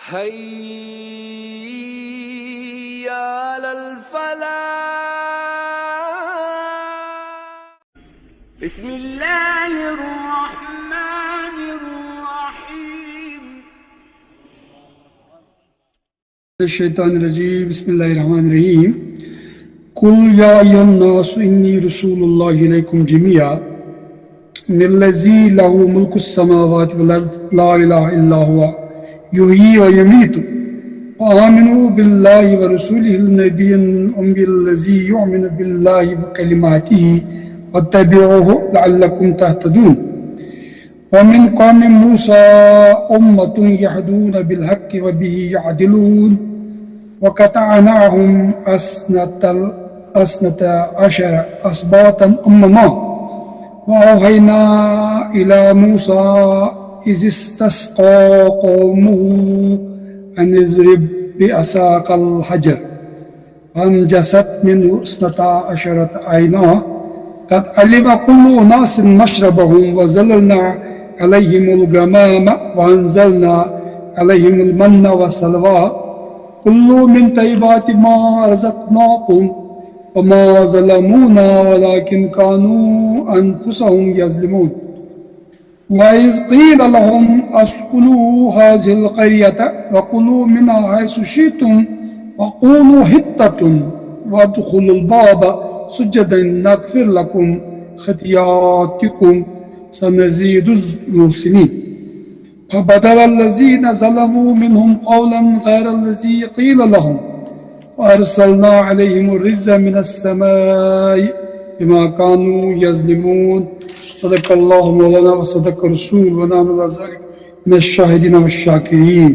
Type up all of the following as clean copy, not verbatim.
حي على الفلاح. بسم الله الرحمن الرحيم. الشیطان الرجیم بسم اللہ الرحمن الرحیم. قل یا ایھا الناس انی رسول اللہ الیکم جمیعا من الذی لہ ملک السماوات والارض لا الہ الا هو یحیی ویمیت فآمنوا باللہ ورسولہ النبی الأمی الذی یؤمن باللہ وکلماتہ واتبعوہ لعلکم تہتدون. ومن قوم موسى أمة يهدون بالحق وبه يعدلون وقطعناهم اثنتا عشر أسباطا أمما وأوحينا إلى موسى إذ استسقى قومه أن اضرب بعصاك الحجر فانجست منه اثنتا عشرة عينا قد علم كل أناس مشربهم وظللنا عليهم الغمام وأنزلنا عليهم المن والسلوى كلوا من طيبات ما رزقناكم وما ظلمونا ولكن كانوا أنفسهم يظلمون. وإذ قيل لهم اسكنوا هذه القرية وكلوا منها حيث شئتم وقولوا حطة وادخلوا الباب سجدا نغفر لكم خطيئاتكم سنزيد المحسنين. فبدل الذين ظلموا منهم قولا غير الذي قيل لهم وأرسلنا عليهم الرجز من السماء بما كانوا يظلمون. صدق الله مولانا وصدق رسول ونحن على ذلك من الشاهدين والشاكرين.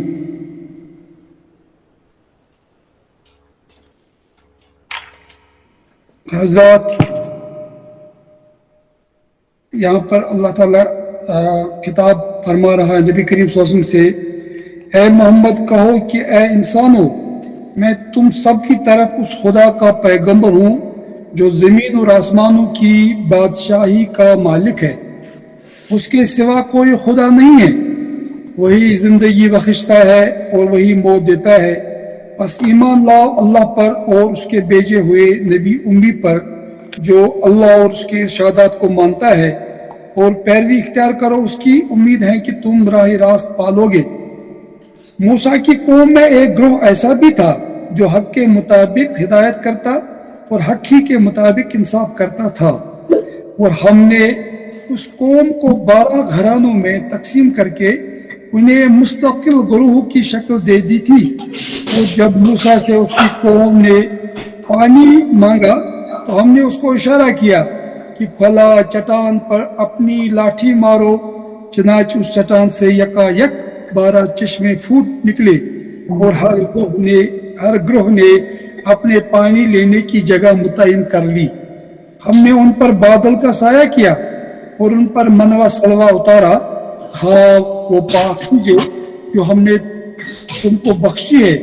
حضرات، یہاں پر اللہ تعالیٰ خطاب فرما رہا ہے نبی کریم صلی اللہ علیہ وسلم سے، اے محمد کہو کہ اے انسانو، میں تم سب کی طرف اس خدا کا پیغمبر ہوں جو زمین اور آسمانوں کی بادشاہی کا مالک ہے. اس کے سوا کوئی خدا نہیں ہے. وہی زندگی بخشتا ہے اور وہی موت دیتا ہے. بس ایمان لاؤ اللہ پر اور اس کے بھیجے ہوئے نبی امی پر جو اللہ اور اس کے ارشادات کو مانتا ہے، اور پیروی اختیار کرو اس کی. امید ہے کہ تم راہ راست پالو گے. موسیٰ کی قوم میں ایک گروہ ایسا بھی تھا جو حق کے مطابق ہدایت کرتا اور حق ہی کے مطابق انصاف کرتا تھا، اور ہم نے اس قوم کو 12 گھرانوں میں تقسیم کر کے انہیں مستقل گروہ کی شکل دے دی تھی. اور جب موسیٰ سے اس کی قوم نے پانی مانگا تو ہم نے اس کو اشارہ کیا کہ فلاں چٹان پر اپنی لاٹھی مارو. چنانچہ اس چٹان سے یکا یک 12 چشمے پھوٹ نکلے، اور ہر گروہ نے اپنے پانی لینے کی جگہ متعین کر لی. ہم نے ان پر بادل کا سایہ کیا اور ان پر من و سلوہ اتارا. کھاؤ وہ پاک چیزیں جو ہم نے تم کو بخشی ہے،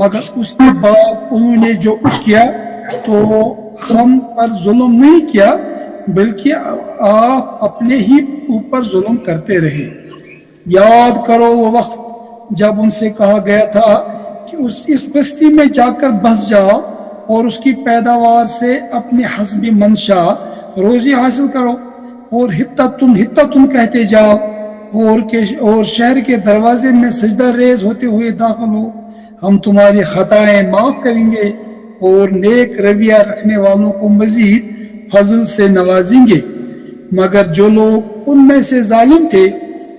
مگر اس کے بعد انہوں نے جو کچھ کیا تو ہم پر ظلم نہیں کیا، بلکہ آپ اپنے ہی اوپر ظلم کرتے رہے. یاد کرو وہ وقت جب ان سے کہا گیا تھا کہ اس بستی میں جا کر بس جاؤ اور اس کی پیداوار سے اپنے حسب منشا روزی حاصل کرو، اور حتتن کہتے جاؤ، اور شہر کے دروازے میں سجدہ ریز ہوتے ہوئے داخل ہو. ہم تمہاری خطائیں معاف کریں گے اور نیک رویہ رکھنے والوں کو مزید فضل سے نوازیں گے. مگر جو لوگ ان میں سے ظالم تھے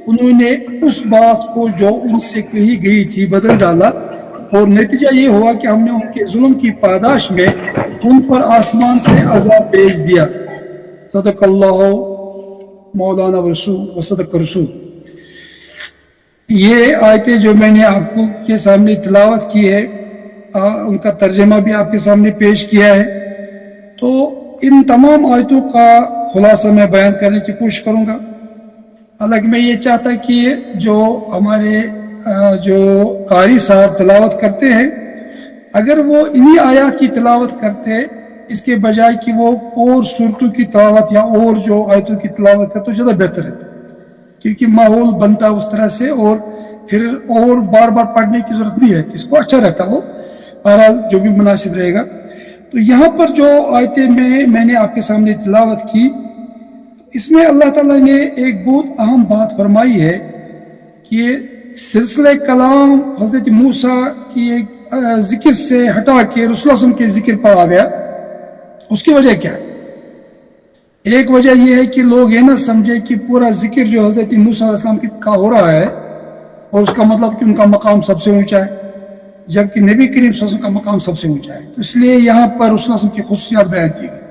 انہوں نے اس بات کو جو ان سے کہی گئی تھی بدل ڈالا، اور نتیجہ یہ ہوا کہ ہم نے ان کے ظلم کی پاداش میں ان پر آسمان سے عذاب بھیج دیا. صدق اللہ مولانا و صدق رسول. یہ آیتیں جو میں نے آپ کو کے سامنے تلاوت کی ہے، ان کا ترجمہ بھی آپ کے سامنے پیش کیا ہے. تو ان تمام آیتوں کا خلاصہ میں بیان کرنے کی کوشش کروں گا. حالانکہ میں یہ چاہتا کہ جو ہمارے جو قاری صاحب تلاوت کرتے ہیں، اگر وہ انہی آیات کی تلاوت کرتے اس کے بجائے کہ وہ اور صورتوں کی تلاوت یا اور جو آیتوں کی تلاوت کرتے تو زیادہ بہتر ہے، کیونکہ ماحول بنتا اس طرح سے اور پھر اور بار بار پڑھنے کی ضرورت نہیں رہتی، اس کو اچھا رہتا وہ، بہرحال جو بھی مناسب رہے گا۔ تو یہاں پر جو آیتیں میں نے آپ کے سامنے تلاوت کی، اس میں اللہ تعالیٰ نے ایک بہت اہم بات فرمائی ہے کہ سلسلہ کلام حضرت موسیٰ کی ایک ذکر سے ہٹا کے رسول اللہ صلی اللہ علیہ وسلم کے ذکر پر آ گیا۔ اس کی وجہ کیا ہے؟ ایک وجہ یہ ہے کہ لوگ یہ نہ سمجھے کہ پورا ذکر جو حضرت موسیٰ علیہ السلام کا ہو رہا ہے اور اس کا مطلب کہ ان کا مقام سب سے اونچا ہے، جبکہ نبی کریم صلی اللہ علیہ وسلم کا مقام سب سے اونچا ہے۔ تو اس لیے یہاں پر رسول اللہ صلی اللہ علیہ وسلم کی خصوصیات بیان کی گئی۔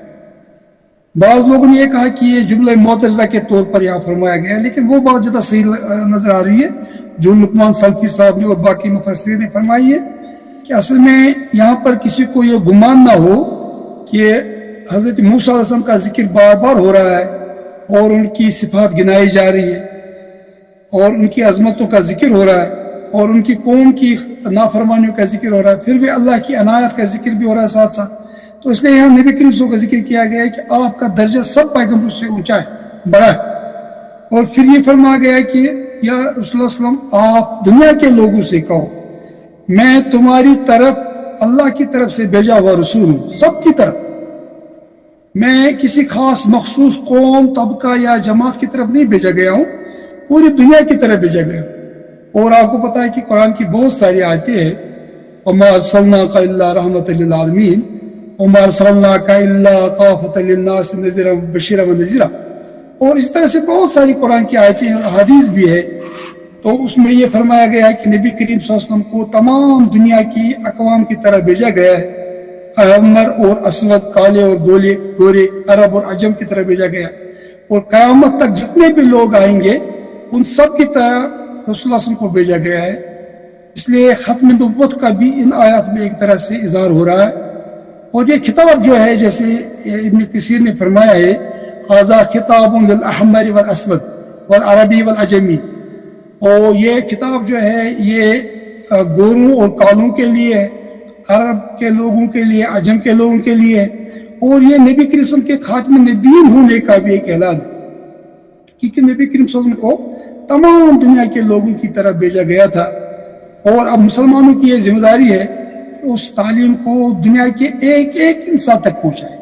بعض لوگوں نے یہ کہا کہ یہ جملہ معترضہ کے طور پر یہاں فرمایا گیا ہے، لیکن وہ بات زیادہ صحیح نظر آ رہی ہے جو لقمان سلفی صاحب نے اور باقی مفسرین نے فرمائی ہے کہ اصل میں یہاں پر کسی کو یہ گمان نہ ہو کہ حضرت موسیٰ علیہ السلام کا ذکر بار بار ہو رہا ہے اور ان کی صفات گنائی جا رہی ہے اور ان کی عظمتوں کا ذکر ہو رہا ہے اور ان کی قوم کی نافرمانیوں کا ذکر ہو رہا ہے، پھر بھی اللہ کی عنایت کا ذکر بھی ہو رہا ہے ساتھ ساتھ۔ تو اس لیے یہاں نبی کریم صلی اللہ علیہ وسلم کا ذکر کیا گیا ہے کہ آپ کا درجہ سب پیغمبروں سے اونچا ہے، بڑا ہے۔ اور پھر یہ فرمایا گیا ہے کہ یا رسول اللہ صلی اللہ علیہ وسلم آپ دنیا کے لوگوں سے کہو میں تمہاری طرف اللہ کی طرف سے بھیجا ہوا رسول ہوں، سب کی طرف، میں کسی خاص مخصوص قوم، طبقہ یا جماعت کی طرف نہیں بھیجا گیا ہوں، پوری دنیا کی طرف بھیجا گیا ہوں۔ اور آپ کو پتا ہے کہ قرآن کی بہت ساری آیتیں ہیں، وَمَا أَرْسَلْنَاكَ إِلَّا رَحْمَةً لِلْعَالَمِينَ وَمَا أَرْسَلْنَاكَ إِلَّا كَافَةً لِلنَّاسِ نَذِيرًا وَبَشِيرًا وَنَذِيرًا، اور اس طرح سے بہت ساری قرآن کی آیتیں اور احادیث بھی ہے۔ تو اس میں یہ فرمایا گیا ہے کہ نبی کریم صلی اللہ علیہ وسلم کو تمام دنیا کی اقوام کی طرح بھیجا گیا ہے، احمر اور اسود، کالے اور گورے، عرب اور عجم کی طرح بھیجا گیا، اور قیامت تک جتنے بھی لوگ آئیں گے ان سب کی طرح رسول اللہ صلی اللہ علیہ وسلم کو بھیجا گیا ہے۔ اس لیے ختم نبوت کا بھی ان آیات میں ایک طرح سے اظہار ہو رہا ہے۔ اور یہ خطاب جو ہے، جیسے ابن کثیر نے فرمایا ہے، ھذا خطاب للاحمر والاسود والعربی والعجمی، اور یہ خطاب جو ہے یہ گوروں اور کالوں کے لیے ہے، عرب کے لوگوں کے لیے، عجم کے لوگوں کے لیے ہے، اور یہ نبی کریم صلی اللہ علیہ وسلم کے خاتم النبیین ہونے کا بھی ایک اعلان ہے، کیونکہ نبی کریم صلی اللہ علیہ وسلم کو تمام دنیا کے لوگوں کی طرف بھیجا گیا تھا۔ اور اب مسلمانوں کی یہ ذمہ داری ہے کہ اس تعلیم کو دنیا کے ایک ایک انسان تک پہنچائے،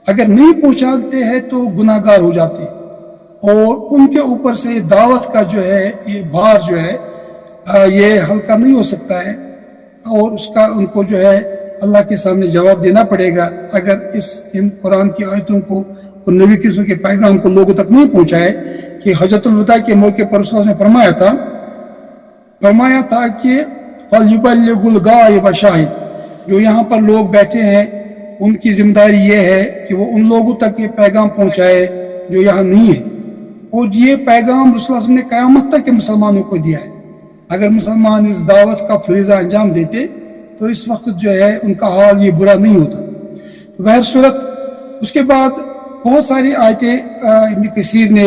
اگر نہیں پہنچاتے ہیں تو گناہ گار ہو جاتے ہیں، اور ان کے اوپر سے دعوت کا جو ہے یہ بھار جو ہے یہ ہلکا نہیں ہو سکتا ہے، اور اس کا ان کو جو ہے اللہ کے سامنے جواب دینا پڑے گا اگر ان قرآن کی آیتوں کو اور نبی کے کے پیغام کو لوگوں تک نہیں پہنچائے۔ کہ حجۃ الوداع کے موقع پر رسول اللہ نے فرمایا تھا کہ فَلْيُبَلِّغُ الْغَائِبَ شَاهِدٌ، جو یہاں پر لوگ بیٹھے ہیں ان کی ذمہ داری یہ ہے کہ وہ ان لوگوں تک یہ پیغام پہنچائے جو یہاں نہیں ہے، اور یہ پیغام رسول اللہ صلی اللہ علیہ وسلم نے قیامت تک کے مسلمانوں کو دیا ہے۔ اگر مسلمان اس دعوت کا فریضہ انجام دیتے تو اس وقت جو ہے ان کا حال یہ برا نہیں ہوتا۔ تو بہر صورت اس کے بعد بہت ساری آیتیں ابن کثیر نے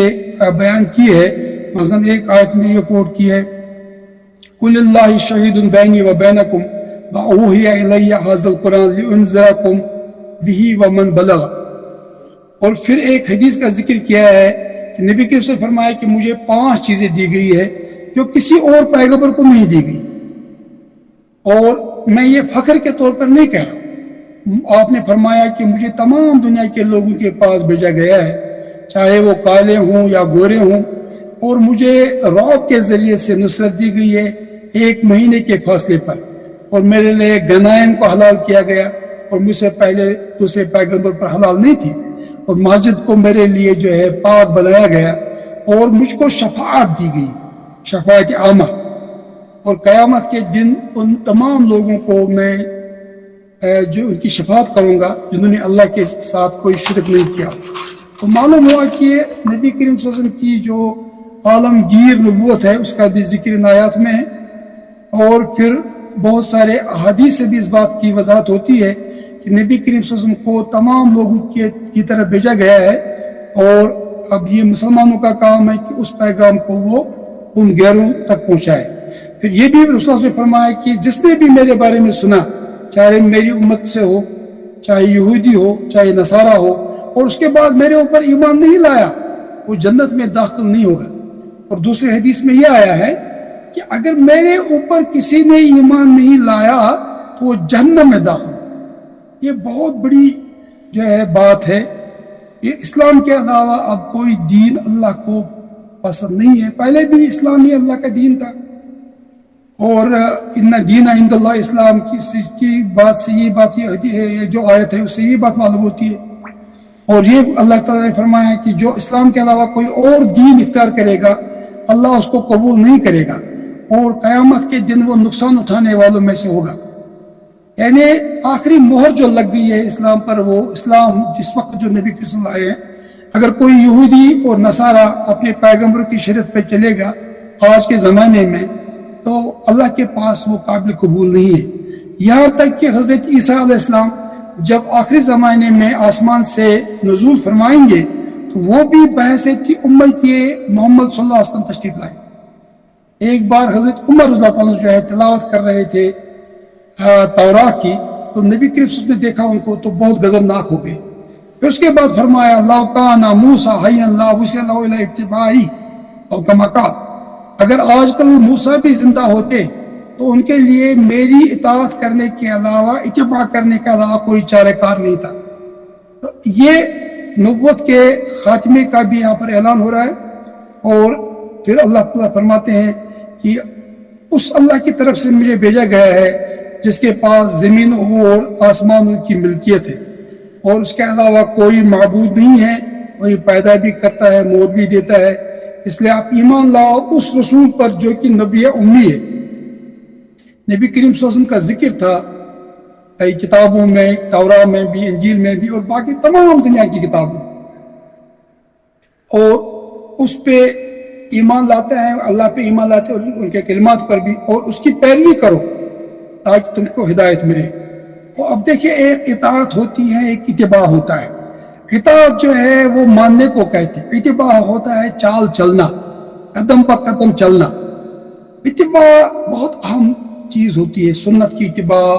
بیان کی ہے، مثلا ایک آیت نے یہ کوٹ کی ہے، قُلِ اللَّهِ شَهِيدٌ بَيْنِي وَبَيْنَكُمْ وَأُوحِيَ إِلَيَّ هَذَا الْقُرْآنُ لِأُنذِرَكُمْ بِهِ وَمَنْ بَلَغَ۔ اور پھر ایک حدیث کا ذکر کیا ہے کہ نبی کے سے فرمایا کہ مجھے 5 چیزیں دی گئی ہے جو کسی اور پیغمبر کو نہیں دی گئی، اور میں یہ فخر کے طور پر نہیں کہہ رہا۔ آپ نے فرمایا کہ مجھے تمام دنیا کے لوگوں کے پاس بھیجا گیا ہے، چاہے وہ کالے ہوں یا گورے ہوں، اور مجھے رعب کے ذریعے سے نصرت دی گئی ہے 1 مہینے کے فاصلے پر، اور میرے لیے غنائم کو حلال کیا گیا اور مجھ سے پہلے دوسرے پیغمبر پر حلال نہیں تھی، اور مسجد کو میرے لیے جو ہے پاک بنایا گیا، اور مجھ کو شفاعت دی گئی، شفاعت عامہ، اور قیامت کے دن ان تمام لوگوں کو میں جو ان کی شفاعت کروں گا جنہوں نے اللہ کے ساتھ کوئی شرک نہیں کیا۔ تو معلوم ہوا کہ نبی کریم صلی اللہ علیہ وسلم کی جو عالمگیر نبوت ہے اس کا بھی ذکر ان آیات میں ہے، اور پھر بہت سارے احادیث سے بھی اس بات کی وضاحت ہوتی ہے کہ نبی کریم صلی اللہ علیہ وسلم کو تمام لوگوں کی طرف بھیجا گیا ہے، اور اب یہ مسلمانوں کا کام ہے کہ اس پیغام کو وہ ان غیروں تک پہنچائے۔ پھر یہ بھی رسول اللہ صلی اللہ علیہ وسلم نے فرمایا کہ جس نے بھی میرے بارے میں سنا، چاہے میری امت سے ہو، چاہے یہودی ہو، چاہے نصارہ ہو، اور اس کے بعد میرے اوپر ایمان نہیں لایا، وہ جنت میں داخل نہیں ہوگا۔ اور دوسری حدیث میں یہ آیا ہے کہ اگر میرے اوپر کسی نے ایمان نہیں لایا تو وہ جہنم میں داخل ہو۔ یہ بہت بڑی جو ہے بات ہے۔ یہ اسلام کے علاوہ اب کوئی دین اللہ کو پسند نہیں ہے۔ پہلے بھی اسلام ہی اللہ کا دین تھا، اور ان دین عند اللہ اسلام کی بات سے یہ بات یہ جو آیت ہے اس سے یہ بات معلوم ہوتی ہے۔ اور یہ اللہ تعالیٰ نے فرمایا کہ جو اسلام کے علاوہ کوئی اور دین اختیار کرے گا اللہ اس کو قبول نہیں کرے گا، اور قیامت کے دن وہ نقصان اٹھانے والوں میں سے ہوگا۔ یعنی آخری مہر جو لگ گئی ہے اسلام پر، وہ اسلام جس وقت جو نبی صلی اللہ علیہ وسلم آئے ہیں، اگر کوئی یہودی اور نصارہ اپنے پیغمبر کی شریعت پہ چلے گا آج کے زمانے میں تو اللہ کے پاس وہ قابل قبول نہیں ہے۔ یہاں تک کہ حضرت عیسیٰ علیہ السلام جب آخری زمانے میں آسمان سے نزول فرمائیں گے تو وہ بھی بحیثیت امت محمد صلی اللہ علیہ وسلم تشریف لائیں۔ ایک بار حضرت عمر رضی اللہ عنہ جو ہے تلاوت کر رہے تھے توراۃ کی، تو نبی کریم صلی اللہ علیہ وسلم نے دیکھا ان کو تو بہت غضبناک ہو گئے۔ پھر اس کے بعد فرمایا لو کان موسیٰ حیا لا وسع له الی اتباعی او کما قال، اگر آج کل موسیٰ بھی زندہ ہوتے تو ان کے لیے میری اطاعت کرنے کے علاوہ، اتباع کرنے کے علاوہ کوئی چارہ کار نہیں تھا۔ تو یہ نبوت کے خاتمے کا بھی یہاں پر اعلان ہو رہا ہے۔ اور پھر اللہ تعالیٰ فرماتے ہیں کہ اس اللہ کی طرف سے مجھے بھیجا گیا ہے جس کے پاس زمین اور آسمانوں کی ملکیت ہے، اور اس کے علاوہ کوئی معبود نہیں ہے، وہی پیدا بھی کرتا ہے، موت بھی دیتا ہے۔ اس لیے آپ ایمان لاؤ اس رسول پر جو کہ نبی امی ہے۔ نبی کریم صلی اللہ علیہ وسلم کا ذکر تھا کئی کتابوں میں، توراۃ میں بھی، انجیل میں بھی، اور باقی تمام دنیا کی کتابوں، اور اس پہ ایمان لاتے ہیں، اللہ پہ ایمان لاتے ہیں، ان کے کلمات پر بھی، اور اس کی پیروی کرو تاکہ تم کو ہدایت ملے۔ اور اب دیکھیں، ایک اطاعت ہوتی ہے، ایک اتباع ہوتا ہے۔ اطاعت جو ہے وہ ماننے کو کہتے ہیں، اتباع ہوتا ہے چال چلنا، قدم پر قدم چلنا۔ اتباع بہت اہم چیز ہوتی ہے، سنت کی اتباع،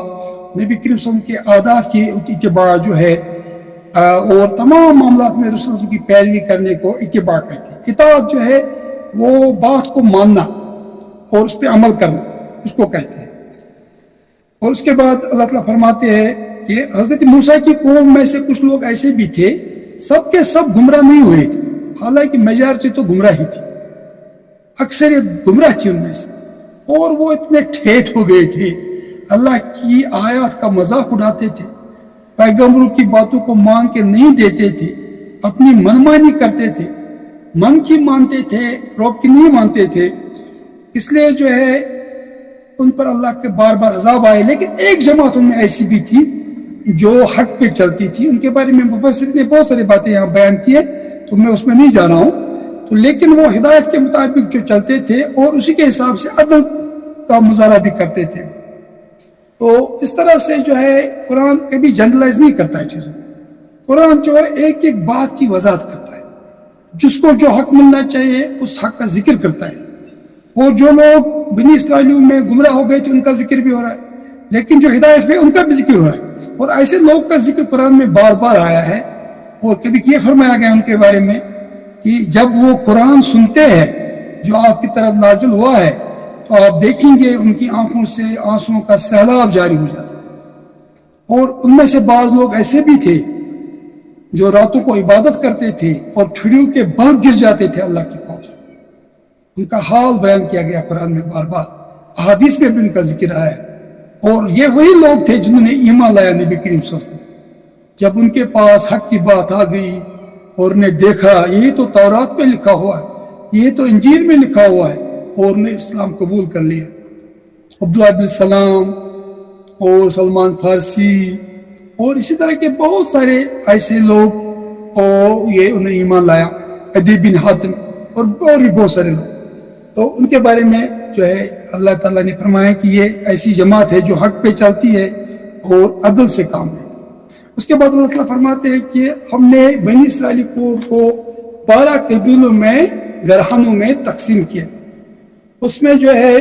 نبی کریم صلی اللہ علیہ وسلم کے عادات کی اتباع جو ہے، اور تمام معاملات میں رسول اللہ کی پیروی کرنے کو اتباع کہتے ہیں۔ اطاعت جو ہے وہ بات کو ماننا اور اس پہ عمل کرنا، اس کو کہتے ہیں۔ اور اس کے بعد اللہ تعالیٰ فرماتے ہیں کہ حضرت موسیٰ کی قوم میں سے کچھ لوگ ایسے بھی تھے، سب کے سب گمراہ نہیں ہوئے تھے، حالانکہ میجارٹی تو گمراہ ہی تھی، اکثریت گمراہ تھی ان میں سے، اور وہ اتنے ٹھیٹھ ہو گئے تھے، اللہ کی آیات کا مذاق اڑاتے تھے، پیغمبروں کی باتوں کو مان کے نہیں دیتے تھے، اپنی منمانی کرتے تھے، من کی مانتے تھے، رب کی نہیں مانتے تھے۔ اس لیے جو ہے ان پر اللہ کے بار بار عذاب آئے۔ لیکن ایک جماعت ان میں ایسی بھی تھی جو حق پہ چلتی تھی، ان کے بارے میں مفسر نے بہت ساری باتیں یہاں بیان کی ہے تو میں اس میں نہیں جا رہا ہوں، تو لیکن وہ ہدایت کے مطابق جو چلتے تھے اور اسی کے حساب سے عدل کا مظاہرہ بھی کرتے تھے۔ تو اس طرح سے جو ہے قرآن کبھی جنرلائز نہیں کرتا ہے چیزوں، قرآن جو ہے ایک ایک بات کی وضاحت کرتا ہے، جس کو جو حق ملنا چاہیے اس حق کا ذکر کرتا ہے۔ اور جو لوگ بنی اسرائیلیوں میں گمراہ ہو گئے تھے ان کا ذکر بھی ہو رہا ہے، لیکن جو ہدایت پہ ان کا بھی ذکر ہو رہا ہے، اور ایسے لوگ کا ذکر قرآن میں بار بار آیا ہے۔ اور کبھی یہ فرمایا گیا ان کے بارے میں کہ جب وہ قرآن سنتے ہیں جو آپ کی طرف نازل ہوا ہے تو آپ دیکھیں گے ان کی آنکھوں سے آنسوؤں کا سیلاب جاری ہو جاتا ہے۔ اور ان میں سے بعض لوگ ایسے بھی تھے جو راتوں کو عبادت کرتے تھے اور چھڑیوں کے بل گر جاتے تھے اللہ کی خوف سے۔ ان کا حال بیان کیا گیا قرآن میں بار بار، احادیث میں بھی ان کا ذکر آیا ہے۔ اور یہ وہی لوگ تھے جنہوں نے ایمان لایا نبی کریم صلی اللہ علیہ وسلم، جب ان کے پاس حق کی بات آ گئی اور نے دیکھا یہی تو تورات میں لکھا ہوا ہے، یہی تو انجیل میں لکھا ہوا ہے، اور نے اسلام قبول کر لیا۔ عبداللہ بن سلام اور سلمان فارسی اور اسی طرح کے بہت سارے ایسے لوگ، اور یہ انہیں ایمان لایا، عدی بن حاتم اور بھی بہت سارے لوگ۔ تو ان کے بارے میں جو ہے اللہ تعالیٰ نے فرمایا کہ یہ ایسی جماعت ہے جو حق پہ چلتی ہے اور عدل سے کام ہے۔ اس کے بعد اللہ تعالیٰ فرماتے ہیں کہ ہم نے بنی اسرائیل کو 12 قبیلوں میں، گرہانوں میں تقسیم کیا۔ اس میں جو ہے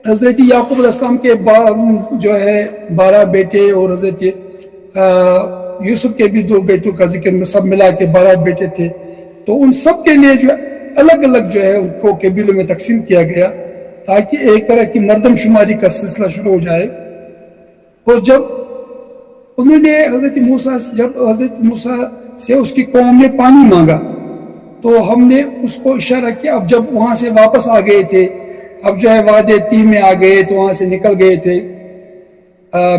حضرت یعقوب علیہ السلام کے جو ہے 12 بیٹے، اور حضرت یوسف کے بھی 2 بیٹوں کا ذکر میں سب ملا کے 12 بیٹے تھے۔ تو ان سب کے لیے جو الگ الگ جو ہے ان کو قبیلوں میں تقسیم کیا گیا تاکہ ایک طرح کی مردم شماری کا سلسلہ شروع ہو جائے. اور جب انہوں نے حضرت موسیٰ سے اس کی قوم نے پانی مانگا تو ہم نے اس کو اشارہ کیا. اب جب وہاں سے واپس آ گئے تھے, اب جو ہے وادی تیہ میں آ گئے تو وہاں سے نکل گئے تھے,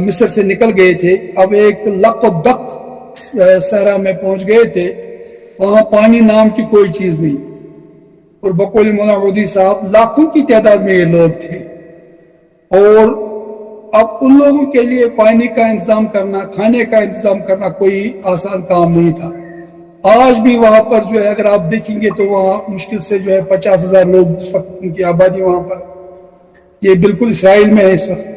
مصر سے نکل گئے تھے. اب ایک لق و دق صحرا میں پہنچ گئے تھے, وہاں پانی نام کی کوئی چیز نہیں. اور بقول مولانا مودودی صاحب لاکھوں کی تعداد میں یہ لوگ تھے, اور اب ان لوگوں کے لیے پانی کا انتظام کرنا, کھانے کا انتظام کرنا کوئی آسان کام نہیں تھا. آج بھی وہاں پر جو ہے اگر آپ دیکھیں گے تو وہاں مشکل سے جو ہے 50,000 لوگ اس وقت ان کی آبادی وہاں پر, یہ بالکل اسرائیل میں ہے اس وقت.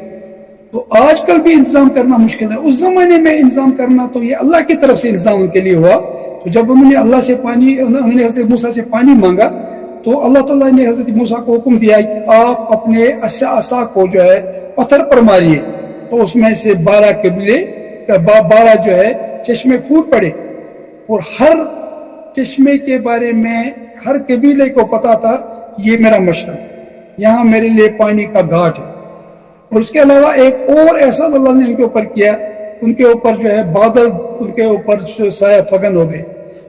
تو آج کل بھی انتظام کرنا مشکل ہے. اس زمانے میں انتظام کرنا تو یہ اللہ کی طرف سے انتظام ان کے لیے ہوا. تو جب انہوں نے اللہ سے انہوں نے حضرت موسیٰ سے پانی مانگا تو اللہ تعالیٰ نے حضرت موسیٰ کو حکم دیا کہ آپ اپنے عصا کو جو ہے پتھر پر ماریے. تو اس میں سے 12 جو ہے چشمے پھوٹ پڑے, اور ہر چشمے کے بارے میں ہر قبیلے کو پتا تھا یہ میرا مشرب, یہاں میرے لیے پانی کا گھاٹ ہے. اور اس کے علاوہ ایک اور احسان اللہ نے ان کے اوپر کیا, ان کے اوپر جو ہے بادل ان کے اوپر سایہ فگن ہو گئے,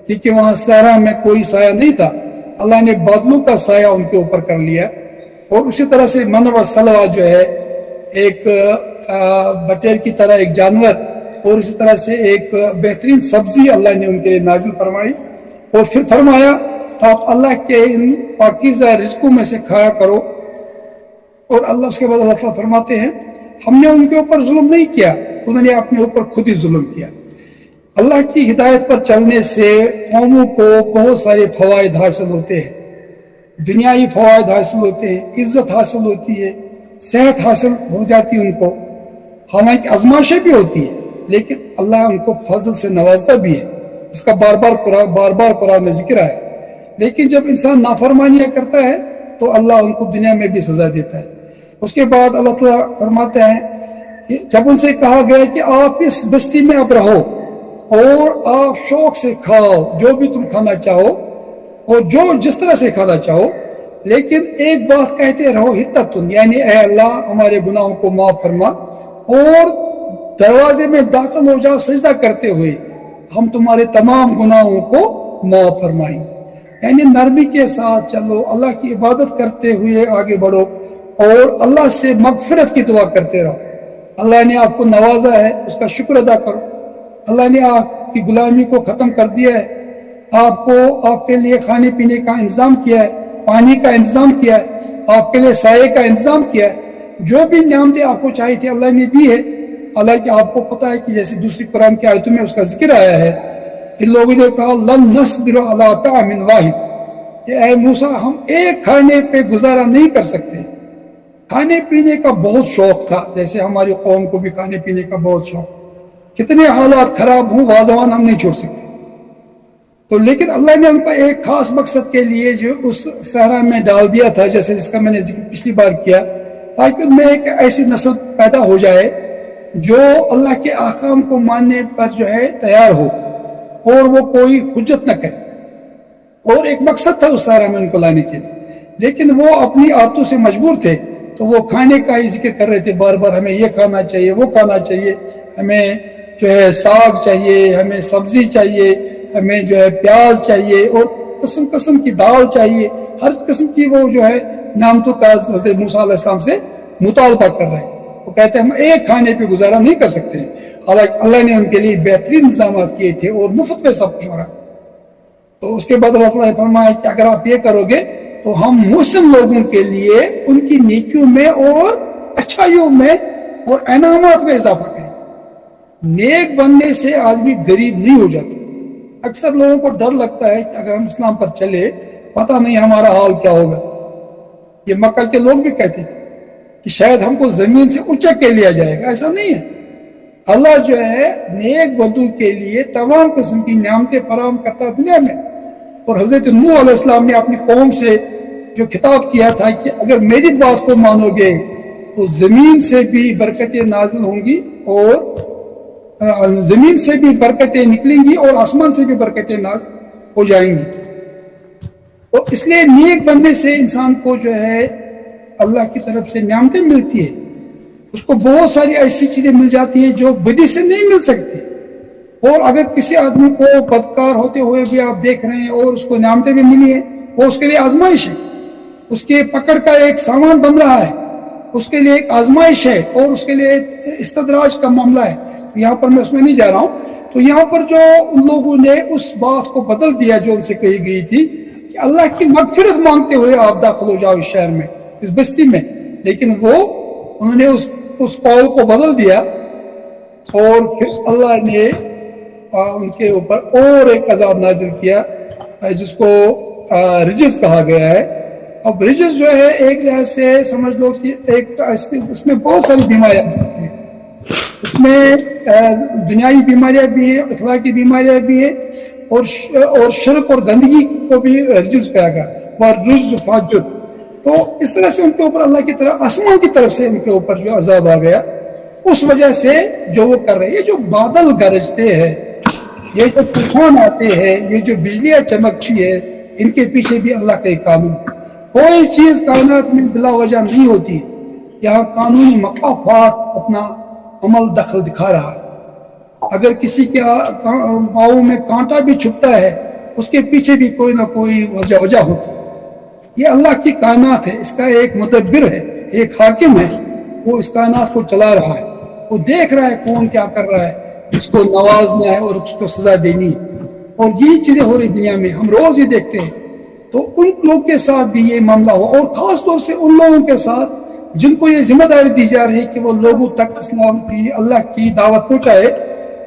کیونکہ وہاں صحرا میں کوئی سایہ نہیں تھا. اللہ نے بادلوں کا سایہ ان کے اوپر کر لیا. اور اسی طرح سے من و سلوا جو ہے ایک بٹیر کی طرح ایک جانور, اور اسی طرح سے ایک بہترین سبزی اللہ نے ان کے لیے نازل فرمائی. اور پھر فرمایا آپ اللہ کے ان پاکیزہ رزقوں میں سے کھایا کرو. اور اللہ اس کے بعد اللہ تعالیٰ فرماتے ہیں ہم نے ان کے اوپر ظلم نہیں کیا, انہوں نے اپنے اوپر خود ہی ظلم کیا. اللہ کی ہدایت پر چلنے سے قوموں کو بہت سارے فوائد حاصل ہوتے ہیں, دنیائی فوائد حاصل ہوتے ہیں, عزت حاصل ہوتی ہے, صحت حاصل ہو جاتی ہے ان کو. حالانکہ آزمائشیں بھی ہوتی ہیں لیکن اللہ ان کو فضل سے نوازتا بھی ہے, اس کا بار بار قرآن میں ذکر ہے. لیکن جب انسان نافرمانیاں کرتا ہے تو اللہ ان کو دنیا میں بھی سزا دیتا ہے. اس کے بعد اللہ تعالیٰ فرماتے ہیں جب ان سے کہا گیا کہ آپ اس بستی میں اب رہو اور آپ شوق سے کھاؤ جو بھی تم کھانا چاہو اور جو جس طرح سے کھانا چاہو, لیکن ایک بات کہتے رہو حتتن, یعنی اے اللہ ہمارے گناہوں کو معاف فرما, اور دروازے میں داخل ہو جاؤ سجدہ کرتے ہوئے, ہم تمہارے تمام گناہوں کو معاف فرمائیں. یعنی نرمی کے ساتھ چلو, اللہ کی عبادت کرتے ہوئے آگے بڑھو, اور اللہ سے مغفرت کی دعا کرتے رہو. اللہ نے آپ کو نوازا ہے, اس کا شکر ادا کرو. اللہ نے آپ کی غلامی کو ختم کر دیا ہے, آپ کے لیے کھانے پینے کا انتظام کیا ہے, پانی کا انتظام کیا ہے, آپ کے لیے سائے کا انتظام کیا ہے. جو بھی نعمتیں آپ کو چاہیے تھی اللہ نے دی ہے. حالانکہ آپ کو پتا ہے کہ جیسے دوسری قرآن کی آیتوں میں اس کا ذکر آیا ہے, ان لوگوں نے کہا لن نصبر علی طعام واحد, کہ اے موسیٰ ہم ایک کھانے پہ گزارا نہیں کر سکتے. کھانے پینے کا بہت شوق تھا, جیسے ہماری قوم کو بھی کھانے پینے کا بہت شوق. کتنے حالات خراب ہوں واضوان ہم نہیں چھوڑ سکتے. تو لیکن اللہ نے ان کو ایک خاص مقصد کے لیے جو اس صحرا میں ڈال دیا تھا, جیسے جس کا میں نے ذکر پچھلی بار کیا, تاکہ ان میں ایک ایسی نسل پیدا ہو جائے جو اللہ کے احکام کو ماننے پر جو ہے تیار ہو, اور وہ کوئی حجت نہ کرے. اور ایک مقصد تھا اس صحرا میں ان کو لانے کے لیے, لیکن وہ اپنی عادتوں سے مجبور تھے. تو وہ کھانے کا ہی ذکر کر رہے تھے بار بار, ہمیں یہ کھانا چاہیے, وہ کھانا چاہیے, ہمیں جو ہے ساگ چاہیے, ہمیں سبزی چاہیے, ہمیں جو ہے پیاز چاہیے, اور قسم قسم کی دال چاہیے. ہر قسم کی وہ جو ہے نعمتوں کا حضرت موسیٰ علیہ السلام سے مطالبہ کر رہے ہیں. وہ کہتے ہیں ہم ایک کھانے پہ گزارا نہیں کر سکتے. حالانکہ اللہ نے ان کے لیے بہترین انتظامات کیے تھے اور مفت میں سب کچھ ہو رہا. تو اس کے بعد اللہ تعالیٰ نے فرمایا کہ اگر آپ یہ کرو گے تو ہم مسلم لوگوں کے لیے ان کی نیکیوں میں اور اچھائیوں میں اور انعامات میں اضافہ کریں. نیک بننے سے آدمی غریب نہیں ہو جاتا. اکثر لوگوں کو ڈر لگتا ہے کہ اگر ہم اسلام پر چلے پتہ نہیں ہمارا حال کیا ہوگا. یہ مکہ کے لوگ بھی کہتے تھے کہ شاید ہم کو زمین سے اونچا کے لیا جائے گا. ایسا نہیں ہے. اللہ جو ہے نیک بندوں کے لیے تمام قسم کی نعمتیں فراہم کرتا ہے دنیا میں. اور حضرت نوح علیہ السلام نے اپنی قوم سے جو خطاب کیا تھا کہ اگر میری بات کو مانو گے تو زمین سے بھی برکتیں نازل ہوں گی, اور زمین سے بھی برکتیں نکلیں گی, اور آسمان سے بھی برکتیں نازل ہو جائیں گی. اور اس لیے نیک بننے سے انسان کو جو ہے اللہ کی طرف سے نعمتیں ملتی ہیں، اس کو بہت ساری ایسی چیزیں مل جاتی ہیں جو بدی سے نہیں مل سکتی. اور اگر کسی آدمی کو بدکار ہوتے ہوئے بھی آپ دیکھ رہے ہیں اور اس کو نعمتیں بھی ملی ہیں، وہ اس کے لیے آزمائش ہے، اس کے پکڑ کا ایک سامان بن رہا ہے، اس کے لیے ایک آزمائش ہے اور اس کے لیے استدراج کا معاملہ ہے. یہاں پر میں اس میں نہیں جا رہا ہوں. تو یہاں پر جو ان لوگوں نے اس بات کو بدل دیا جو ان سے کہی گئی تھی کہ اللہ کی مغفرت مانگتے ہوئے آپ داخل ہو جاؤ اس شہر میں، اس بستی میں، لیکن انہوں نے اس قول کو بدل دیا اور پھر اللہ نے ان کے اوپر اور ایک عذاب نازل کیا جس کو رجز کہا گیا ہے. اب رجز جو ہے ایک لحاظ سے سمجھ لو کہ اس میں بہت ساری بیماریاں آ سکتی ہیں. اس میں دنیاوی بیماریاں بھی ہیں، اخلاقی بیماریاں بھی ہیں، اور شرک اور گندگی کو بھی رجز کہا گیا، ورجز فاجر. تو اس طرح سے ان کے اوپر اللہ کی طرف، آسمان کی طرف سے ان کے اوپر جو عذاب آ گیا اس وجہ سے جو وہ کر رہے ہیں. یہ جو بادل گرجتے ہیں، یہ جو طوفان آتے ہیں، یہ جو بجلیاں چمکتی ہے، ان کے پیچھے بھی اللہ کا ایک قانون ہے. کوئی چیز کائنات میں بلا وجہ نہیں ہوتی. یہاں قانونی مقافات اپنا عمل دخل دکھا رہا ہے. اگر کسی کے پاؤں میں کانٹا بھی چھپتا ہے، اس کے پیچھے بھی کوئی نہ کوئی وجہ ہوتی ہے. یہ اللہ کی کائنات ہے، اس کا ایک مدبر ہے، ایک حاکم ہے، وہ اس کائنات کو چلا رہا ہے. وہ دیکھ رہا ہے کون کیا کر رہا ہے، اس کو نوازنا ہے اور اس کو سزا دینی ہے. اور یہی چیزیں ہو رہی دنیا میں، ہم روز ہی دیکھتے ہیں. تو ان لوگوں کے ساتھ بھی یہ معاملہ ہو، اور خاص طور سے ان لوگوں کے ساتھ جن کو یہ ذمہ داری دی جا رہی ہے کہ وہ لوگوں تک اسلام کی، اللہ کی دعوت پہنچائے.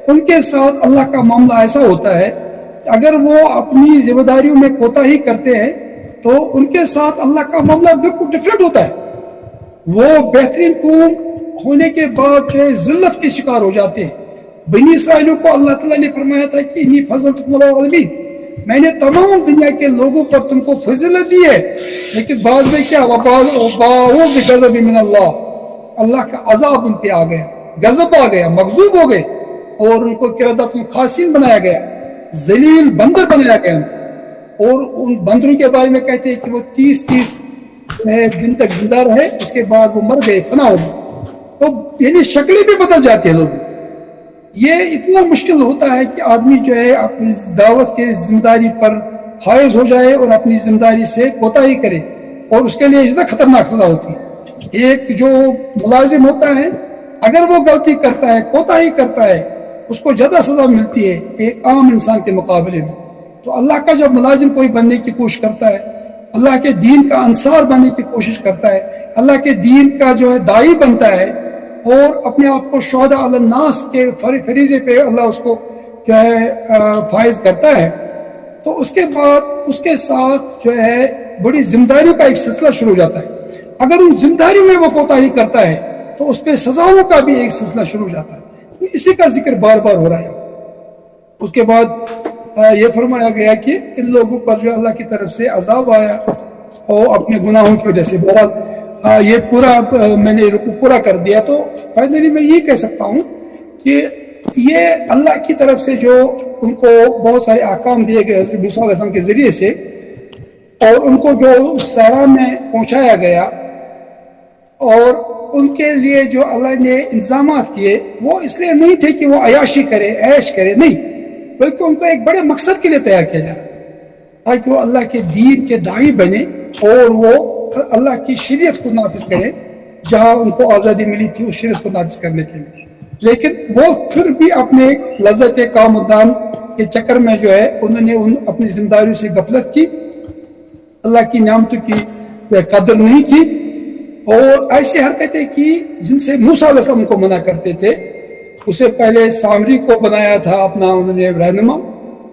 ان کے ساتھ اللہ کا معاملہ ایسا ہوتا ہے کہ اگر وہ اپنی ذمہ داریوں میں کوتاہی کرتے ہیں تو ان کے ساتھ اللہ کا معاملہ بالکل ڈفرینٹ ہوتا ہے. وہ بہترین قوم ہونے کے بعد جو ہے ذلت کے شکار ہو جاتے ہیں. بنی اسرائیلوں کو اللہ تعالیٰ نے فرمایا تھا کہ انی فضلتکم علی العالمین، میں نے تمام دنیا کے لوگوں پر تم کو فضیلت دی ہے. لیکن بعد میں کیا، وباؤوا بغضب من اللہ، اللہ کا عذاب ان پہ آ گیا، غضب آ گیا، مغضوب ہو گئے، اور ان کو قردۃ خاسین بنایا گیا، ذلیل بندر بنایا گیا. اور ان بندروں کے بارے میں کہتے ہیں کہ وہ 30 دن تک زندہ رہے، اس کے بعد وہ مر گئے، فنا ہو گئے. تو یعنی شکلیں بھی بدل جاتی ہیں لوگوں. یہ اتنا مشکل ہوتا ہے کہ آدمی جو ہے اپنی دعوت کے ذمہ داری پر فائز ہو جائے اور اپنی ذمہ داری سے کوتاہی کرے، اور اس کے لیے اتنا خطرناک سزا ہوتی ہے. ایک جو ملازم ہوتا ہے، اگر وہ غلطی کرتا ہے، کوتاہی کرتا ہے، اس کو زیادہ سزا ملتی ہے ایک عام انسان کے مقابلے میں. تو اللہ کا جب ملازم کوئی بننے کی کوشش کرتا ہے، اللہ کے دین کا انصار بننے کی کوشش کرتا ہے، اللہ کے دین کا جو ہے داعی بنتا ہے، اور اپنے آپ کو شہداء علی الناس کے فریضے پہ اللہ اس کو جو ہے فائز کرتا ہے، تو اس کے بعد اس کے ساتھ جو ہے بڑی ذمہ داریوں کا ایک سلسلہ شروع ہو جاتا ہے. اگر ان ذمہ داریوں میں وہ کوتاہی کرتا ہے تو اس پہ سزاؤں کا بھی ایک سلسلہ شروع ہو جاتا ہے. اسی کا ذکر بار بار ہو رہا ہے. اس کے بعد یہ فرمایا گیا کہ ان لوگوں پر جو اللہ کی طرف سے عذاب آیا اور اپنے گناہوں کی وجہ سے. بہرحال یہ پورا میں نے رکوع پورا کر دیا. تو فائنلی میں یہ کہہ سکتا ہوں کہ یہ اللہ کی طرف سے جو ان کو بہت سارے احکام دیے گئے حضرت موسیٰ علیہ السلام کے ذریعے سے، اور ان کو جو صحرا میں پہنچایا گیا، اور ان کے لیے جو اللہ نے انتظامات کیے، وہ اس لیے نہیں تھے کہ وہ عیاشی کرے، عیش کرے، نہیں، بلکہ ان کو ایک بڑے مقصد کے لیے تیار کیا جا رہا ہے، تاکہ وہ اللہ کے دین کے داعی بنے اور وہ اللہ کی شریعت کو نافذ کرے جہاں ان کو آزادی ملی تھی اس شریعت کو نافذ کرنے کے لیے. لیکن وہ پھر بھی اپنے لذت کام و دام کے چکر میں جو ہے انہوں نے اپنی ذمہ داریوں سے غفلت کی، اللہ کی نعمتوں کی قدر نہیں کی، اور ایسی حرکتیں کی جن سے موسیٰ علیہ السلام کو منع کرتے تھے. اسے پہلے سامری کو بنایا تھا اپنا انہوں نے رہنما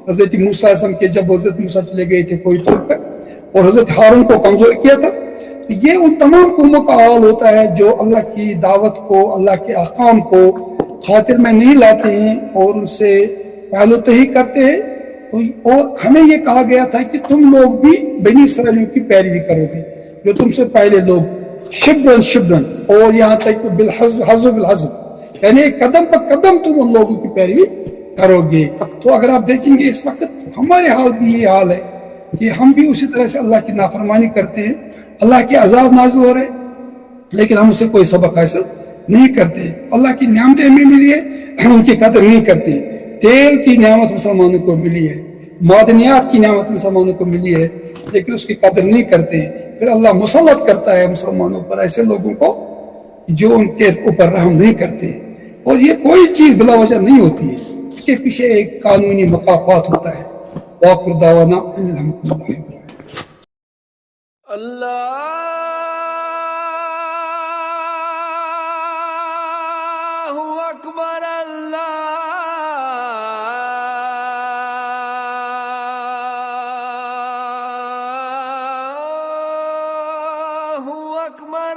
حضرت موسیٰ علیہ السلام کے، جب حضرت موسیٰ چلے گئے تھے کوئی طور پر، اور حضرت ہارون کو کمزور کیا تھا. یہ ان تمام قوموں کا حال ہوتا ہے جو اللہ کی دعوت کو، اللہ کے احکام کو خاطر میں نہیں لاتے ہیں اور ان سے پہلو تہی کرتے ہیں. اور ہمیں یہ کہا گیا تھا کہ تم لوگ بھی بنی اسرائیلیوں کی پیروی کرو گے جو تم سے پہلے لوگ، شبرن شبرن، اور یہاں تک بالحزب بالحزب، یعنی قدم پر قدم تم ان لوگوں کی پیروی کرو گے. تو اگر آپ دیکھیں گے اس وقت ہمارے حال بھی یہ حال ہے کہ ہم بھی اسی طرح سے اللہ کی نافرمانی کرتے ہیں، اللہ کے عذاب نازل ہو رہے ہیں، لیکن ہم اسے کوئی سبق حاصل نہیں کرتے. اللہ کی نعمتیں ہمیں ملی ہے, ان کی قدر نہیں کرتے. تیل کی نعمت مسلمانوں کو ملی ہے, معدنیات کی نعمت مسلمانوں کو ملی ہے, لیکن اس کی قدر نہیں کرتے. پھر اللہ مسلط کرتا ہے مسلمانوں پر ایسے لوگوں کو جو ان کے اوپر رحم نہیں کرتے. اور یہ کوئی چیز بلا وجہ نہیں ہوتی ہے, اس کے پیچھے ایک قانونی مقافات ہوتا ہے. وآخر دعوانا ان الحمد للہ. اللہ اکبر اللہ اکبر.